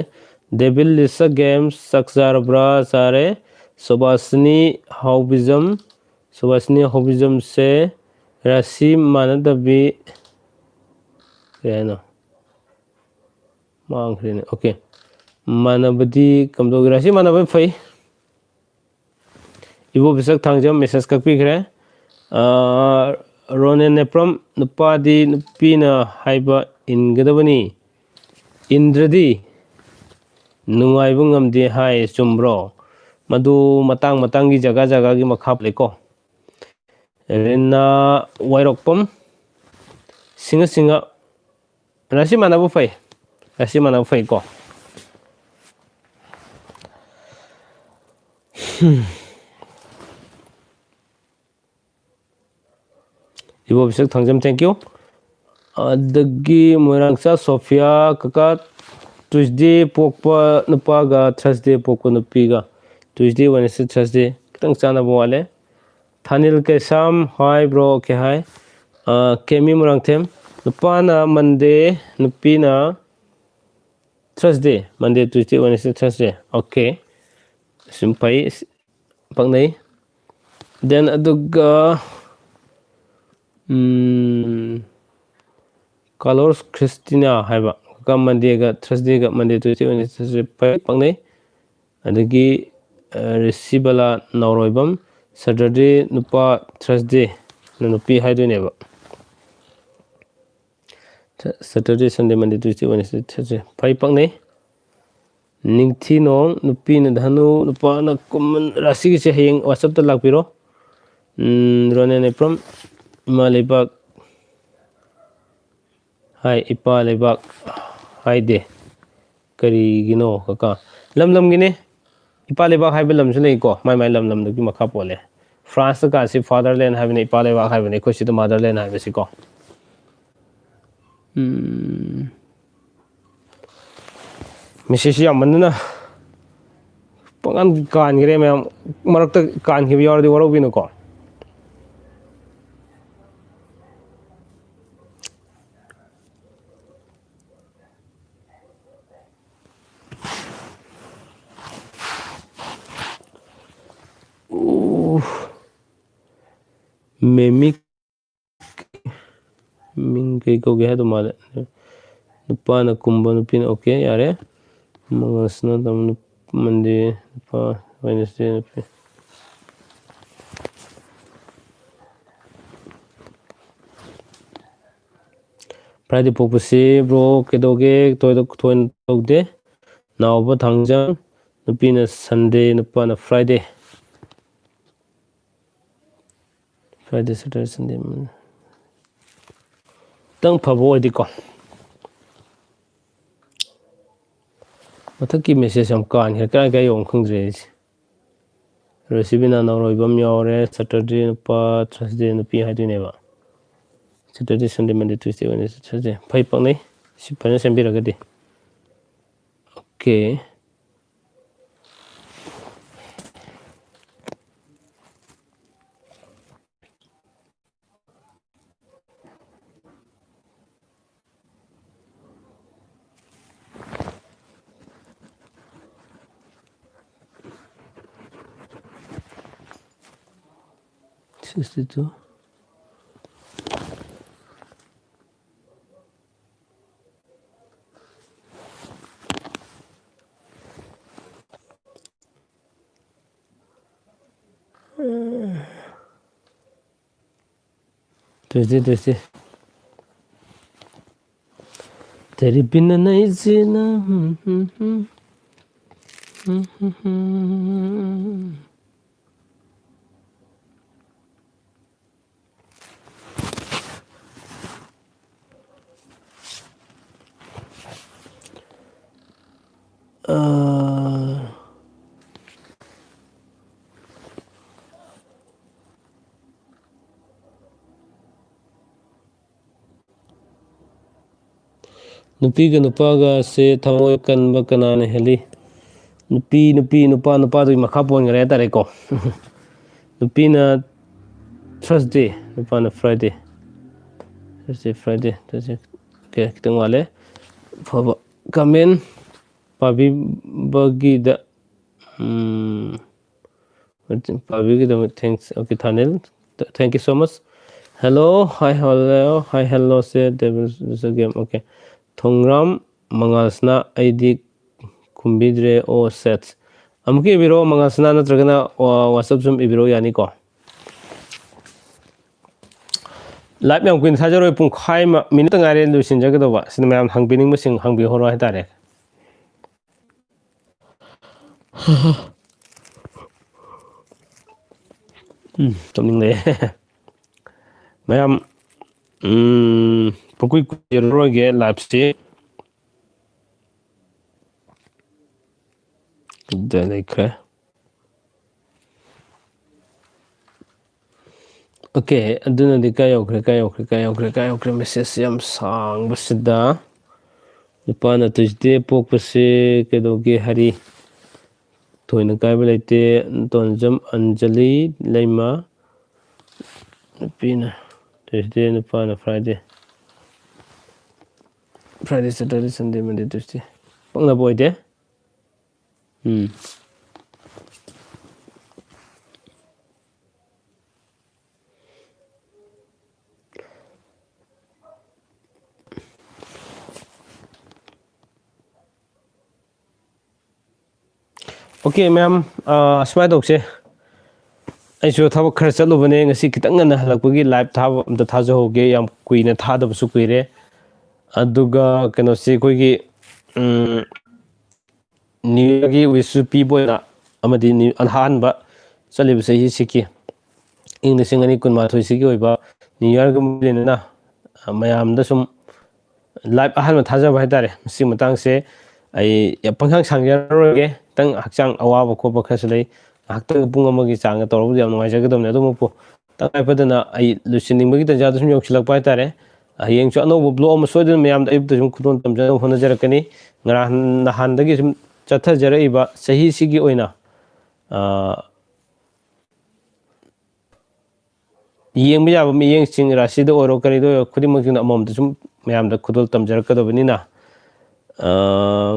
ꯗꯦꯕꯤꯜ ꯂꯤꯁꯥ ꯒꯦꯝꯁ ꯆꯥꯛ ꯆꯥꯔꯕ꯭ꯔꯥ ꯆꯥꯔꯦ ꯁꯨꯕꯥꯁꯤꯅꯤ ꯍꯥꯎꯕꯤꯖꯝꯁꯦ ꯔꯥꯁꯤ ꯃꯥꯟꯅꯗꯕꯤ ꯀꯩ ꯍꯥꯏꯅꯣ ꯃꯥꯡꯈ꯭ꯔꯦꯅꯦ ꯑꯣꯀꯦ ꯃꯥꯟꯅꯕꯗꯤ ꯀꯝꯗꯧꯒꯦ ꯔꯥꯁꯤ ꯃꯥꯟꯅꯕ ꯐꯩ ꯏꯕꯣ ꯄꯤꯁꯛ ꯊꯥꯡꯖꯝ ꯃꯦꯁꯦꯁ ꯀꯛꯄꯤꯈ꯭ꯔꯦ ꯔꯣꯅꯦꯟ ꯅꯦꯄ꯭ꯔꯝ ꯅꯨꯄꯥꯗꯤ ꯅꯨꯄꯤꯅ ꯍꯥꯏꯕ ꯏꯟꯒꯗꯕꯅꯤ ꯏꯟꯗ꯭ꯔꯗꯤ ꯅꯨꯡꯉꯥꯏꯕ ꯉꯝꯗꯦ ꯍꯥꯏ ꯆꯨꯝꯕ꯭ꯔꯣ ꯃꯗꯨ ꯃꯇꯥꯡꯒꯤ ꯖꯒꯥꯒꯤ ꯃꯈꯥ ꯂꯩꯀꯣ ꯔꯤꯅꯥ ꯋꯥꯏꯔꯣꯛꯄꯝ ꯁꯤꯡꯉ ꯔꯥꯁꯤ ꯃꯥꯟꯅꯕ ꯐꯩꯀꯣ ꯏꯕꯣ ꯄꯤꯁꯛ ꯊꯥꯡꯖꯝ ꯊꯦꯡꯛ ꯌꯨ ꯑꯗꯒꯤ ꯃꯣꯏꯔꯥꯡꯆꯥ ꯁꯣꯐꯤꯌꯥ ꯀꯀꯥ ꯇ꯭ꯌꯨꯁꯗꯦ ꯄꯣꯛꯄ ꯅꯨꯄꯥꯒ ꯊꯔꯁꯗꯦ ꯄꯣꯛꯄ ꯅꯨꯄꯤꯒ ꯇ꯭ꯌꯨꯁꯗꯦ ꯋꯦꯅꯁꯗꯦ ꯊꯔꯁꯗꯦ ꯈꯤꯇꯪ ꯆꯥꯟꯅꯕ ꯋꯥꯠꯂꯦ ꯊꯥꯅꯤꯜ ꯀꯩꯁꯥꯝ ꯍꯥꯏ ꯕ꯭ꯔꯣ ꯑꯣꯀꯦ ꯍꯥꯏ ꯀꯦꯃꯤ ꯃꯣꯏꯔꯥꯡꯊꯦꯝ ꯅꯨꯄꯥꯅ ꯃꯟꯗꯦ ꯅꯨꯄꯤꯅ ꯊꯔꯁꯗꯦ ꯃꯟꯗꯦ ꯇ꯭ꯌꯨꯁꯗꯦ ꯋꯦꯅꯁꯗꯦ ꯊꯔꯁꯗꯦ ꯑꯣꯀꯦ ꯁꯨꯝ ꯐꯩ ꯄꯛꯅꯩ ꯗꯦꯟ ꯑꯗꯨꯒ ꯀꯂꯔꯁ ꯈ꯭ꯔꯤꯁꯇꯤꯅꯥ ꯍꯥꯏꯕ ꯃꯟꯗꯦꯒ ꯊꯔꯁꯗꯦꯒ ꯃꯟꯗꯦ ꯇ꯭ꯌꯨꯁꯗꯦ ꯋꯦꯅꯁꯗꯦ ꯊꯔꯁꯗꯦ ꯄꯛꯅꯩ ꯑꯗꯒꯤ ꯔꯤꯁꯤꯕꯂꯥ ꯅꯥꯎꯔꯣꯏꯕꯝ ꯁꯦꯇꯔꯗꯦ ꯅꯨꯄꯥ ꯊꯔꯁꯗꯦ ꯅꯨꯄꯤ ꯍꯥꯏꯗꯣꯏꯅꯦꯕ ꯁꯦꯇꯔꯗꯦ Sunday Monday Tuesday Wednesday Thursday ꯐꯩ ꯄꯛꯅꯩ ꯅꯤꯡꯊꯤꯅꯣꯡ ꯅꯨꯄꯤꯅ ꯙꯅꯨ ꯅꯨꯄꯥꯅ ꯀꯨꯝꯃꯟ ꯔꯥꯁꯤꯒꯤꯁꯦ ꯍꯌꯦꯡ ꯋꯥꯆꯞꯇ ꯂꯥꯛꯄꯤꯔꯣ ꯔꯣꯅꯦꯅꯦꯄ꯭ꯔꯝ ꯏꯃꯥ ꯂꯩꯕꯥꯛ ꯍꯥꯏ ꯏꯄꯥ ꯂꯩꯕꯥꯛ ꯍꯥꯏꯗꯦ ꯀꯔꯤꯒꯤꯅꯣ ꯀꯀꯥ ꯂꯝꯒꯤꯅꯤ ꯏꯄꯥ ꯂꯩꯕꯥꯛ ꯍꯥꯏꯕ ꯂꯝꯁꯨ ꯂꯩꯀꯣ ꯃꯥꯏ ꯂꯝꯗꯨꯒꯤ ꯃꯈꯥ ꯄꯣꯜꯂꯦ ꯐ꯭ꯔꯥꯟꯁꯇ ꯀꯥꯁꯤ ꯐꯥꯗꯔꯂꯦꯟ ꯍꯥꯏꯕꯅꯤ ꯏꯄꯥ ꯂꯩꯕꯥꯛ ꯍꯥꯏꯕꯅꯤ ꯑꯩꯈꯣꯏ ꯁꯤꯗ ꯃꯥꯗꯔꯂꯦꯟ ꯍꯥꯏꯕꯁꯤꯀꯣ ꯃꯦꯁꯦꯖꯁꯤ ꯌꯥꯝꯃꯟꯗꯅ ꯄꯪꯀꯥꯟ ꯀꯥꯟꯈ꯭ꯔꯦ ꯃꯌꯥꯝ ꯃꯔꯛꯇ ꯀꯥꯟꯈꯤꯕ ꯌꯥꯎꯔꯗꯤ ꯋꯥꯔꯧꯕꯤꯅꯨꯀꯣ ꯃꯦꯃꯤꯛ ꯃꯤꯡ ꯀꯩ ꯀꯧꯒꯦ ꯍꯥꯏꯗꯣ ꯃꯥꯜꯂꯦ ꯅꯨꯄꯥꯅ ꯀꯨꯝꯕ ꯅꯨꯄꯤꯅ ꯑꯣꯀꯦ ꯌꯥꯔꯦ ꯃꯉꯥꯁꯅ ꯃꯟꯗꯦ ꯅꯨꯄꯥ ꯋꯦꯅꯁꯗꯦ ꯅꯨꯄꯤ ꯐ꯭ꯔꯥꯏꯗꯦ ꯄꯣꯛꯄꯁꯤ ꯕ꯭ꯔꯣ ꯀꯩꯗꯧꯒꯦ ꯊꯣꯏꯅ ꯇꯧꯗꯦ ꯅꯥꯎꯕ ꯊꯥꯡꯖ ꯅꯨꯄꯤꯅ ꯁꯟꯗꯦ ꯅꯨꯄꯥꯅ ꯐ꯭ꯔꯥꯏꯗꯦ ꯐ꯭ꯔꯥꯏꯗꯦ ꯁꯦꯇꯔꯗꯦ ꯁꯟꯗꯦ ꯈꯤꯇꯪ ꯐꯕ ꯑꯣꯏꯗꯤꯀꯣ ꯃꯊꯛꯀꯤ ꯃꯦꯁꯦꯖ ꯌꯥꯝ ꯀꯥꯟꯈ꯭ꯔꯦ ꯀꯥꯏ ꯌꯧꯅ ꯈꯪꯗ꯭ꯔꯦ ꯑꯩꯁꯦ ꯔꯦꯁꯤꯕꯤꯅ ꯅꯧꯔꯣꯏꯕꯝ ꯌꯥꯎꯔꯦ ꯁꯦꯇꯔꯗꯦ ꯅꯨꯄꯥ ꯊꯔꯁꯗꯦ ꯅꯨꯄꯤ ꯍꯥꯏꯗꯣꯏꯅꯦꯕ ꯁꯦꯇꯔꯗꯦ Sunday Monday Tuesday Wednesday Thursday ꯐꯩ ꯄꯛꯅꯩ ꯁꯤ ꯐꯖꯅ ꯁꯦꯝꯕꯤꯔꯒꯗꯤ ꯑꯣꯀꯦ ꯁꯤꯛꯁꯇꯤ ꯇꯨ ꯇ꯭ꯌꯨꯁꯗꯦ तेरी बिन नहीं जीना ꯅꯨꯄꯤꯒ ꯅꯨꯄꯥꯒꯁꯦ ꯊꯃꯣꯏ ꯀꯟꯕ ꯀꯅꯥꯅ ꯍꯦꯜꯂꯤ ꯅꯨꯄꯥꯗꯨꯒꯤ ꯃꯈꯥ ꯄꯣꯟꯈ꯭ꯔꯦ ꯍꯥꯏꯇꯥꯔꯦꯀꯣ ꯅꯨꯄꯤꯅ ꯊꯔꯁꯗꯦ ꯅꯨꯄꯥꯅ ꯐ꯭ꯔꯥꯏꯗꯦ ꯐ꯭ꯔꯥꯏꯗꯦ ꯈꯤꯇꯪ ꯋꯥꯠꯂꯦ ꯐꯕ ꯀꯃꯦꯟ ꯄꯥꯕꯤꯕꯒꯤꯗ ꯄꯥꯕꯤꯕꯒꯤꯗꯃꯛ thanks okay Thanil thank you so much hello hi hello ꯁꯦ ꯒꯦꯝ ꯑꯣꯀꯦ ꯊꯣꯡꯒ꯭ꯔꯥꯝ ꯃꯉꯥꯜꯁꯅꯥ ꯑꯩꯗꯤ ꯈꯨꯝꯕꯤꯗ꯭ꯔꯦ ꯑꯣ ꯁꯦꯠꯁ ꯑꯃꯨꯛꯀ ꯏꯕꯤꯔꯛꯑꯣ ꯃꯉꯥꯜꯁꯅꯥ ꯅꯠꯇ꯭ꯔꯒꯅ ꯋꯥꯆꯞ ꯁꯨꯝ ꯏꯕꯤꯔꯛꯑꯣ ꯌꯥꯅꯤꯀꯣ ꯂꯥꯏꯚ ꯌꯥꯝ ꯀꯨꯏꯅ ꯊꯥꯖꯔꯣꯏ ꯄꯨꯡꯈꯥꯏ ꯑꯃ ꯃꯤꯅꯤꯠꯇ ꯉꯥꯏꯔꯦ ꯂꯣꯏꯁꯤꯟꯖꯒꯗꯧꯕ ꯁꯤꯗ ꯃꯌꯥꯝ ꯍꯪꯕꯤꯅꯤꯡꯕꯁꯤꯡ ꯍꯪꯕꯤꯍꯧꯔꯣ ꯍꯥꯏꯇꯥꯔꯦ ꯇꯨꯝꯅꯤꯡꯂꯛꯑꯦ ꯃꯌꯥꯝ ꯄꯨꯡꯀꯨꯏ ꯀꯨꯏꯔꯔꯣꯏꯒꯦ ꯂꯥꯏꯚꯁꯤ ꯗ ꯂꯩꯈ꯭ꯔꯦ ꯑꯣꯀꯦ ꯑꯗꯨꯅꯗꯤ ꯀꯥꯏ ꯌꯧꯈ꯭ꯔꯦ ꯃꯦꯁꯦꯖ ꯌꯥꯝ ꯁꯥꯡꯕꯁꯤꯗ ꯅꯨꯄꯥꯅ ꯇ꯭ꯌꯨꯁꯗꯦ ꯄꯣꯛꯄꯁꯦ ꯀꯩꯗꯧꯒꯦ ꯍꯥꯏꯔꯤ ꯊꯣꯏꯅ ꯀꯥꯏꯕ ꯂꯩꯇꯦ ꯇꯣꯟꯖꯝ ꯑꯟꯖꯂꯤ ꯂꯩꯃ ꯅꯨꯄꯤꯅ ꯇ꯭ꯌꯨꯁꯗꯦ ꯅꯨꯄꯥꯅ Friday Saturday Sunday Monday Tuesday ꯄꯛꯅꯕ ꯑꯣꯏꯗꯦ ꯑꯣꯀꯦ ꯃꯌꯥꯝ ꯁꯨꯃꯥꯏꯅ ꯇꯧꯁꯦ ꯑꯩꯁꯨ ꯊꯕꯛ ꯈꯔ ꯆꯠꯂꯨꯕꯅꯦ ꯉꯁꯤ ꯈꯤꯇꯪ ꯉꯟꯅ ꯍꯜꯂꯛꯄꯒꯤ ꯂꯥꯏꯚ ꯊꯥꯕ ꯑꯝꯇ ꯊꯥꯖꯍꯧꯒꯦ ꯌꯥꯝ ꯀꯨꯏꯅ ꯊꯥꯗꯕꯁꯨ ꯀꯨꯏꯔꯦ ꯑꯗꯨꯒ ꯀꯩꯅꯣꯁꯤ ꯑꯩꯈꯣꯏꯒꯤ ꯅ꯭ꯌꯨ ꯏꯌꯔꯒꯤ ꯋꯤꯁꯁꯨ ꯄꯤꯕ ꯑꯣꯏꯅ ꯑꯃꯗꯤ ꯑꯍꯥꯟꯕ ꯆꯠꯂꯤꯕ ꯆꯍꯤꯁꯤꯒꯤ ꯏꯪ 2018ꯁꯤꯒꯤ ꯑꯣꯏꯕ ꯅ꯭ꯌꯨ ꯏꯌꯔꯒ ꯂꯣꯏꯅꯅ ꯃꯌꯥꯝꯗ ꯁꯨꯝ ꯂꯥꯏꯚ ꯑꯍꯥꯟꯕ ꯊꯥꯖꯕ ꯍꯥꯏꯇꯥꯔꯦ ꯃꯁꯤ ꯃꯇꯥꯡꯁꯦ ꯑꯩ ꯄꯪꯁꯥꯡ ꯁꯥꯡꯖꯔꯔꯣꯏꯒꯦ ꯈꯤꯇꯪ ꯍꯛꯆꯥꯡ ꯑꯋꯥꯕ ꯈꯣꯠꯄ ꯈꯔꯁꯨ ꯂꯩ ꯉꯥꯏꯍꯥꯛꯇꯪ ꯄꯨꯡ ꯑꯃꯒꯤ ꯆꯥꯡꯒ ꯇꯧꯔꯕꯗꯤ ꯌꯥꯝ ꯅꯨꯡꯉꯥꯏꯖꯒꯗꯕꯅꯤ ꯑꯗꯨꯃꯛꯄꯨ ꯇꯉꯥꯏꯐꯗꯅ ꯑꯩ ꯂꯣꯏꯁꯤꯟꯅꯤꯡꯕꯒꯤ ꯇꯥꯟꯖꯥꯗ ꯁꯨꯝ ꯌꯧꯁꯤꯜꯂꯛꯄ ꯍꯥꯏꯇꯥꯔꯦ ꯍꯌꯦꯡꯁꯨ ꯑꯅꯧꯕ ꯕ꯭ꯂꯣꯛ ꯑꯃ ꯁꯣꯏꯗꯅ ꯃꯌꯥꯝꯗ ꯑꯌꯨꯛꯇ ꯁꯨꯝ ꯈꯨꯗꯣꯜ ꯇꯝꯖꯅꯕ ꯍꯣꯠꯅꯖꯔꯛꯀꯅꯤ ꯉꯔꯥꯡ ꯅꯍꯥꯟꯗꯒꯤ ꯁꯨꯝ ꯆꯠꯊꯖꯔꯛꯏꯕ ꯆꯍꯤꯁꯤꯒꯤ ꯑꯣꯏꯅ ꯌꯦꯡꯕ ꯌꯥꯕ ꯃꯤꯠꯌꯦꯡꯁꯤꯡ ꯔꯥꯁꯤꯗ ꯑꯣꯏꯔꯣ ꯀꯔꯤꯗ ꯑꯣꯏꯔꯣ ꯈꯨꯗꯤꯡꯃꯛꯁꯤꯅ ꯑꯃꯃꯝꯇ ꯁꯨꯝ ꯃꯌꯥꯝꯗ ꯈꯨꯗꯣꯜ ꯇꯝꯖꯔꯛꯀꯗꯕꯅꯤꯅ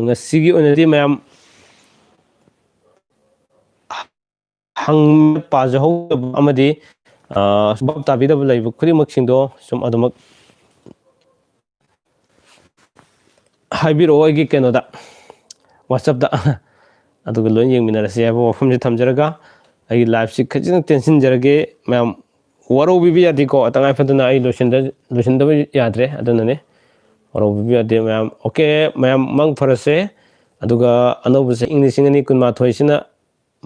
ꯉꯁꯤꯒꯤ ꯑꯣꯏꯅꯗꯤ ꯃꯌꯥꯝ ꯄꯥꯖꯍꯧꯗꯕ ꯑꯃꯗꯤ ꯚꯥꯞ ꯇꯥꯕꯤꯗꯕ ꯂꯩꯕ ꯈꯨꯗꯤꯡꯃꯛꯁꯤꯡꯗꯣ ꯁꯨꯝ ꯑꯗꯨꯃꯛ ꯍꯥꯏꯕꯤꯔꯛꯑꯣ ꯑꯩꯒꯤ ꯀꯩꯅꯣꯗ ꯋꯥꯆꯞꯇ ꯑꯗꯨꯒ ꯂꯣꯏ ꯌꯦꯡꯃꯤꯟꯅꯔꯁꯤ ꯍꯥꯏꯕ ꯋꯥꯐꯝꯁꯤ ꯊꯝꯖꯔꯒ ꯑꯩꯒꯤ ꯂꯥꯏꯐꯁꯤ ꯈꯖꯤꯛꯇꯪ ꯇꯦꯟꯁꯤꯟꯖꯔꯒꯦ ꯃꯌꯥꯝ ꯋꯥꯔꯧꯕꯤꯕ ꯌꯥꯗꯦꯀꯣ ꯇꯉꯥꯏꯐꯗꯅ ꯑꯩ ꯂꯣꯏꯁꯤꯟꯗꯕ ꯌꯥꯗ꯭ꯔꯦ ꯑꯗꯨꯅꯅꯦ ꯋꯥꯔꯧꯕꯤꯕ ꯌꯥꯗꯦ ꯃꯌꯥꯝ ꯑꯣꯀꯦ ꯃꯌꯥꯝ ꯃꯪ ꯐꯔꯁꯦ ꯑꯗꯨꯒ ꯑꯅꯧꯕ ꯆꯍꯤ 2018ꯁꯤꯅ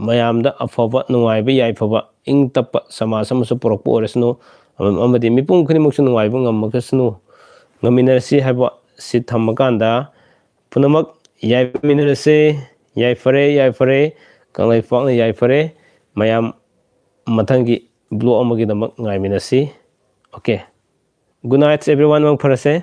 ꯃꯌꯥꯝꯗ ꯑꯐꯕ ꯅꯨꯡꯉꯥꯏꯕ ꯌꯥꯏꯐꯕ ꯏꯪ ꯇꯞꯄ ꯁꯃꯥꯖ ꯑꯃꯁꯨ ꯄꯨꯔꯛꯄ ꯑꯣꯏꯔꯁꯅꯨ ꯑꯃꯗꯤ ꯃꯤꯄꯨꯝ ꯈꯨꯗꯤꯡꯃꯛꯁꯨ ꯅꯨꯡꯉꯥꯏꯕ ꯉꯝꯃꯒꯁꯅꯨ ꯉꯝꯃꯤꯟꯅꯔꯁꯤ ꯍꯥꯏꯕ ꯁꯤ ꯊꯝꯃꯀꯥꯟꯗ ꯄꯨꯝꯅꯃꯛ ꯌꯥꯏꯐꯃꯤꯟꯅꯔꯁꯦ ꯌꯥꯏꯐꯔꯦ ꯌꯥꯏꯐꯔꯦ ꯀꯪꯂꯩꯄꯥꯛꯅ ꯌꯥꯏꯐꯔꯦ ꯃꯌꯥꯝ ꯃꯊꯪꯒꯤ ꯕ꯭ꯂꯣꯛ ꯑꯃꯒꯤꯗꯃꯛ ꯉꯥꯏꯃꯤꯟꯅꯁꯤ ꯑꯣꯀꯦ ꯒꯨꯗ ꯅꯥꯏꯠ ꯑꯦꯚ꯭ꯔꯤꯋꯥꯟ ꯃꯪ ꯐꯔꯁꯦ